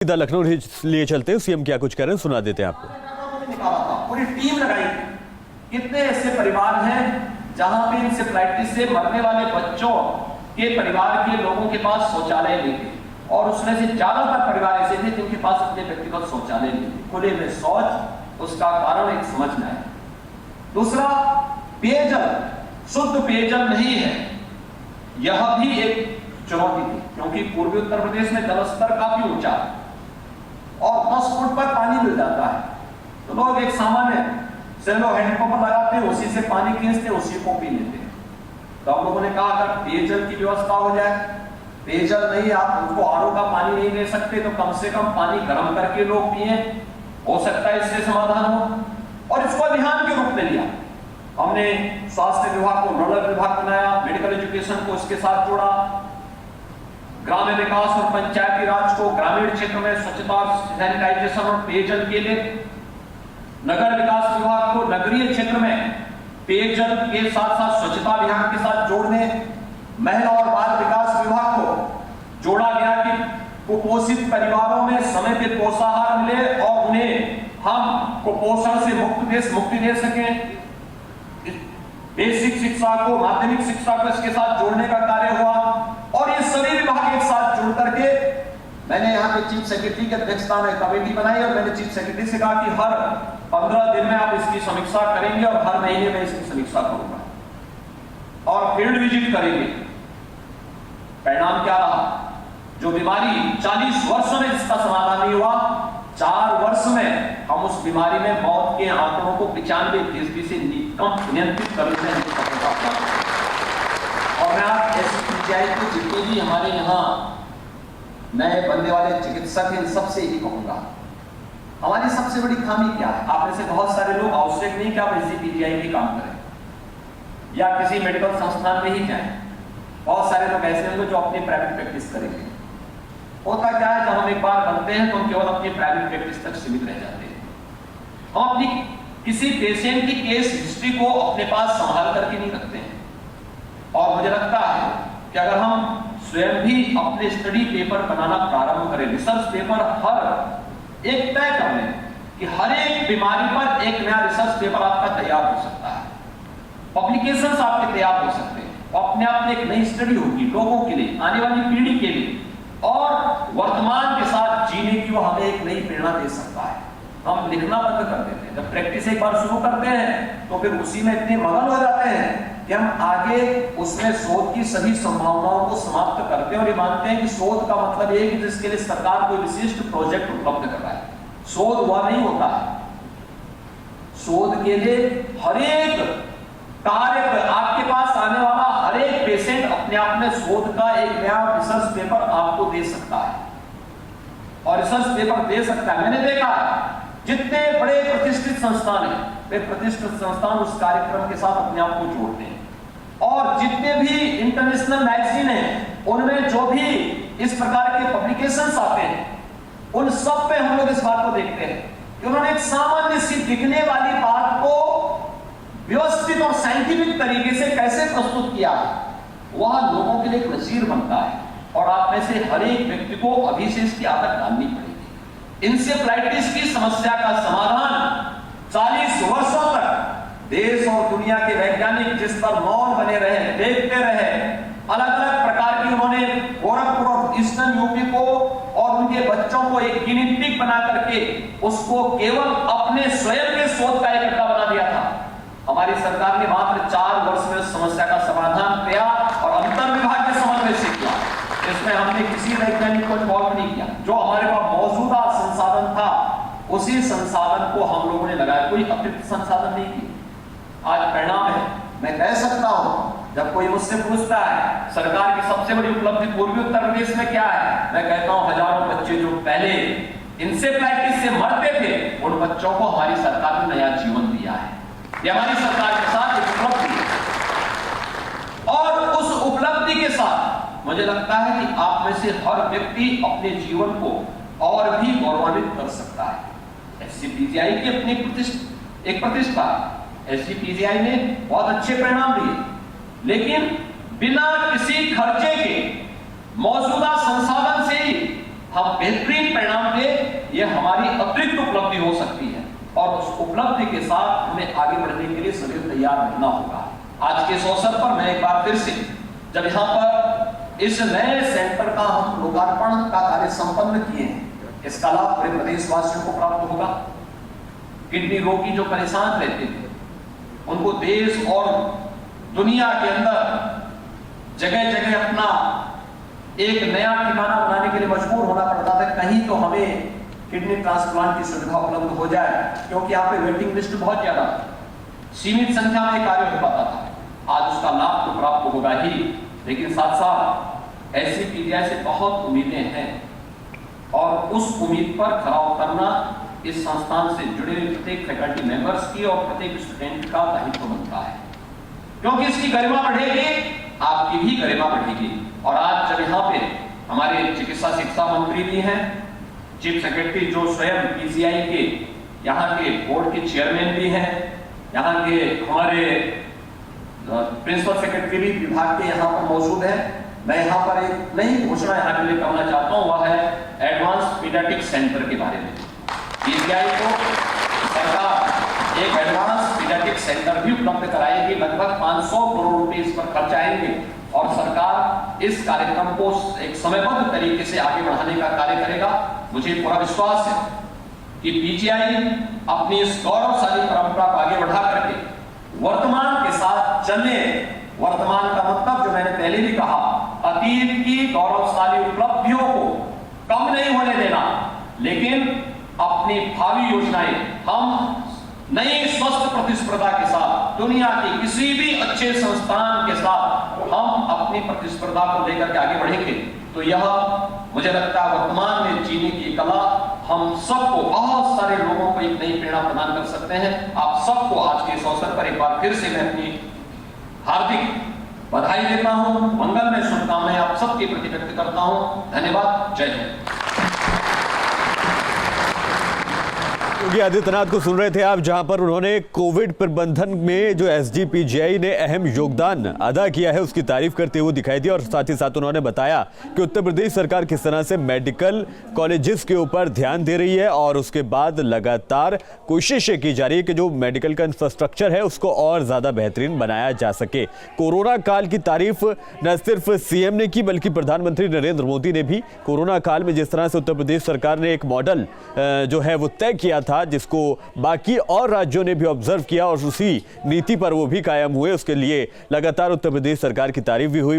सीधा लखनऊ लिए चलते हैं, सीएम क्या कुछ कह रहे हैं सुना देते हैं आपको। पूरी टीम लगाई। कितने ऐसे परिवार हैं जहां पे इंसेफ्लाइटिस से मरने वाले बच्चों के परिवार के लोगों के पास शौचालय नहीं थे, और उसमें से ज्यादातर परिवार ऐसे थे जिनके पास अपने व्यक्तिगत शौचालय नहीं थे। खुले में शौच, उसका कारण एक समझना है। दूसरा, पेयजल, शुद्ध पेयजल नहीं है, यह भी एक चुनौती थी, क्योंकि पूर्वी उत्तर प्रदेश में जल स्तर काफी ऊंचा है और 10 फुट पर पानी मिल जाता है, तो लोग एक सामान्य सेलो हैंडपंप लगाते हैं, उसी से पानी खींचते, उसी को पी लेते हैं। तो हम लोगों ने कहा अगर पेयजल की व्यवस्था हो जाए, पेयजल नहीं, आप उनको आरओ का पानी नहीं दे सकते, तो कम से कम पानी गर्म करके लोग पिए, हो सकता है इससे समाधान हो। और इसको अभियान के रूप में लिया हमने। स्वास्थ्य विभाग को नोडल विभाग बनाया, मेडिकल एजुकेशन को इसके साथ जोड़ा, ग्रामीण विकास और पंचायती राज को ग्रामीण क्षेत्र में स्वच्छता, सैनिटाइजेशन और पेयजल के लिए, नगर विकास विभाग को नगरीय क्षेत्र में पेयजल के साथ साथ स्वच्छता अभियान के साथ जोड़ने, महिला और बाल विकास विभाग को जोड़ा गया कि कुपोषित परिवारों में समय पे पोषाहार मिले और उन्हें हम कुपोषण से मुक्ति दे सकें। बेसिक शिक्षा को माध्यमिक शिक्षा को इसके साथ जोड़ने का कार्य हुआ, और ये सभी विभाग एक साथ जुड़ करके मैंने यहाँ पे चीफ सेक्रेटरी की अध्यक्षता में कमेटी बनाई, और मैंने चीफ सेक्रेटरी से कहा कि हर 15 दिन में आप इसकी समीक्षा करेंगे और हर महीने में इसकी समीक्षा करूंगा और फील्ड विजिट करेंगे। परिणाम क्या रहा? जो बीमारी 40 वर्षों में जिसका समाधान नहीं हुआ, 4 वर्ष में हम उस बीमारी में मौत के आंकड़ों को 95% से कम नियंत्रित करने में सफलता प्राप्त। और मैं आप एसपीजीआई के जितने भी हमारे यहाँ नए बनने वाले चिकित्सक हैं, सबसे यही कहूंगा, हमारी सबसे बड़ी खामी क्या है? आप में से बहुत सारे लोग आवश्यक नहीं कि आप एसपीजीआई में काम करें या किसी मेडिकल संस्थान में ही जाएं। बहुत सारे लोग ऐसे होंगे जो अपनी प्राइवेट प्रैक्टिस करेंगे। होता क्या है, जब हम एक बार बनते हैं तो हम केवल अपनी प्राइवेट प्रैक्टिस तक सीमित रह जाते हैं। हम अपनी किसी पेशेंट की केस हिस्ट्री को अपने पास संभाल करके नहीं रखते हैं, और मुझे लगता है कि अगर हम स्वयं भी अपने स्टडी पेपर बनाना प्रारंभ करें, रिसर्च पेपर हर एक तय कर लें कि हर एक बीमारी पर एक नया रिसर्च पेपर आपका तैयार हो सकता है, पब्लिकेशंस आपके तैयार हो सकते हैं, अपने आप में एक नई स्टडी होगी लोगों के लिए, आने वाली पीढ़ी के लिए, और वर्तमान के साथ जीने की वो हमें एक नई प्रेरणा दे सकता है। हम लिखना बंद कर देते हैं, जब प्रैक्टिस एक बार शुरू करते हैं तो फिर उसी में इतने मगन हो जाते हैं कि हम आगे उसमें शोध की सभी संभावनाओं को समाप्त करते हैं, और ये मानते हैं कि शोध का मतलब ये है कि जिसके लिए सरकार कोई विशिष्ट प्रोजेक्ट उपलब्ध कर रहा है। शोध हुआ नहीं होता है, शोध के लिए हर एक कार्य, आपके पास आने वाला हर एक पेशेंट अपने आप में शोध का एक नया रिसर्च पेपर आपको दे सकता है, और रिसर्च पेपर दे सकता है। मैंने देखा जितने बड़े प्रतिष्ठित संस्थान हैं, वे प्रतिष्ठित संस्थान उस कार्यक्रम के साथ अपने आप को जोड़ते हैं, और जितने भी इंटरनेशनल मैगजीन हैं उनमें जो भी इस प्रकार के पब्लिकेशंस आते हैं, उन सब पे हम लोग इस बात को देखते हैं कि उन्होंने एक सामान्य सी दिखने वाली बात को व्यवस्थित और साइंटिफिक तरीके से कैसे प्रस्तुत किया, वह लोगों के लिए एक नजीर बनता है। और आप में से हर एक व्यक्ति को अभी से इसकी आदत डालनी पड़ेगी। इंसेफ्लाइटिस की समस्या का समाधान 40 वर्षों तक देश और दुनिया के वैज्ञानिक जिस पर मौन बने रहे, देखते रहे, अलग अलग प्रकार की उन्होंने गोरखपुर और ईस्टर्न यूपी को और उनके बच्चों को एक गिनी पिग बना करके उसको केवल अपने स्वयं के शोध का एक अड्डा बना दिया था। हमारी सरकार ने मात्र 4 वर्ष में उस समस्या का समाधान किया और अंतर विभाग के समन्वय से किया। इसमें हमने किसी वैज्ञानिक को इन्वॉल्व नहीं किया, जो हमारे पास मौजूदा संसाधन था उसी संसाधन को हम लोगों ने लगाया, कोई अतिरिक्त संसाधन नहीं किया। आज परिणाम है, मैं कह सकता हूं, जब कोई मुझसे पूछता है सरकार की सबसे बड़ी उपलब्धि पूर्वी उत्तर प्रदेश में क्या है, मैं कहता हूं हजारों बच्चे जो पहले इंसेफ्लाइटिस से मरते थे, उन बच्चों को हमारी सरकार ने नया जीवन दिया है। ये हमारी सरकार के साथ एक उपलब्धि है, और उस उपलब्धि के साथ मुझे लगता है कि आप में से हर व्यक्ति अपने जीवन को और भी गौरवान्वित कर सकता है। एससीपीजीआई की अपनी एक प्रतिष्ठा, एससीपीजीआई ने बहुत अच्छे परिणाम दिए, लेकिन बिना किसी खर्चे के मौजूदा संसाधन से ही हम बेहतरीन परिणाम दें, ये हमारी अतिरिक्त उपलब्धि हो सकती है और उस उपलब्धि के साथ हमें आगे बढ़ने के लिए सदैव तैयार रहना होगा। आज के इस अवसर पर मैं एक बार फिर से, जब यहाँ पर इस नए सेंटर का हम लोकार्पण का कार्य संपन्न किए हैं, इसका लाभ पूरे प्रदेशवासियों को प्राप्त होगा। किडनी रोगी जो परेशान रहते थे, उनको देश और दुनिया के अंदर जगह जगह अपना एक नया ठिकाना बनाने के लिए मजबूर होना पड़ता था, कहीं तो हमें किडनी ट्रांसप्लांट की सुविधा उपलब्ध हो जाए, क्योंकि यहाँ पे वेटिंग लिस्ट बहुत ज्यादा, सीमित संख्या में कार्य हो पाता था। आज उसका लाभ तो प्राप्त होगा ही, लेकिन साथ साथ ऐसी पीजीआई से बहुत उम्मीदें हैं और उस उम्मीद पर खरा उतरना इस संस्थान से जुड़े प्रत्येक फैकल्टी मेंबर्स की और प्रत्येक स्टूडेंट का दायित्व बनता है, क्योंकि इसकी गरिमा बढ़ेगी, आपकी भी गरिमा बढ़ेगी। और आज जब यहाँ पे हमारे चिकित्सा शिक्षा मंत्री भी हैं, चीफ सेक्रेटरी जो स्वयं पीजीआई के यहाँ के बोर्ड के चेयरमैन भी हैं, यहाँ के हमारे प्रिंसिपल सेक्रेटरी भी विभाग के यहाँ पर मौजूद है, मैं यहाँ पर एक नई घोषणा यहाँ के लिए करना चाहता हूँ, वह है एडवांस पीडियाट्रिक सेंटर के बारे में। पीजीआई को सरकार एक एडवांस पीडियाट्रिक सेंटर भी उपलब्ध कराएगी, लगभग 500 करोड़ रुपए इस पर खर्च आएंगे और सरकार इस कार्यक्रम को एक समयबद्ध तरीके से आगे बढ़ाने का कार्य करेगा। मुझे पूरा विश्वास है कि पीजीआई अपनी इस गौरवशाली परंपरा को आगे बढ़ा करके वर्तमान के साथ चले। वर्तमान का मतलब जो मैंने पहले भी कहा, अतीत की गौरवशाली उपलब्धियों को कम नहीं होने देना, लेकिन अपनी भावी योजनाएं हम नई स्वस्थ प्रतिस्पर्धा के साथ दुनिया के किसी भी अच्छे संस्थान के साथ हम अपनी प्रतिस्पर्धा को लेकर के आगे बढ़ेंगे। तो यह मुझे लगता है वर्तमान में जीने की कला हम सबको, बहुत सारे लोगों को एक नई प्रेरणा प्रदान कर सकते हैं। आप सबको आज के इस अवसर पर एक बार फिर से मैं अपनी हार्दिक बधाई देता हूं, मंगलमय शुभकामनाएं आप सबके प्रति व्यक्त करता हूं। धन्यवाद, जय हिंद। योगी आदित्यनाथ को सुन रहे थे आप, जहां पर उन्होंने कोविड प्रबंधन में जो एसजीपीजीआई ने अहम योगदान अदा किया है उसकी तारीफ करते हुए दिखाई दी और साथ ही साथ उन्होंने बताया कि उत्तर प्रदेश सरकार किस तरह से मेडिकल कॉलेजेस के ऊपर ध्यान दे रही है और उसके बाद लगातार कोशिशें की जा रही है कि जो मेडिकल का इंफ्रास्ट्रक्चर है उसको और ज़्यादा बेहतरीन बनाया जा सके। कोरोना काल की तारीफ न सिर्फ सीएम ने की बल्कि प्रधानमंत्री नरेंद्र मोदी ने भी। कोरोना काल में जिस तरह से उत्तर प्रदेश सरकार ने एक मॉडल जो है वो तय किया था, जिसको बाकी और राज्यों ने भी ऑब्जर्व किया और उसी नीति पर वो भी कायम हुए, उसके लिए लगातार उत्तर प्रदेश सरकार की तारीफ भी हुई।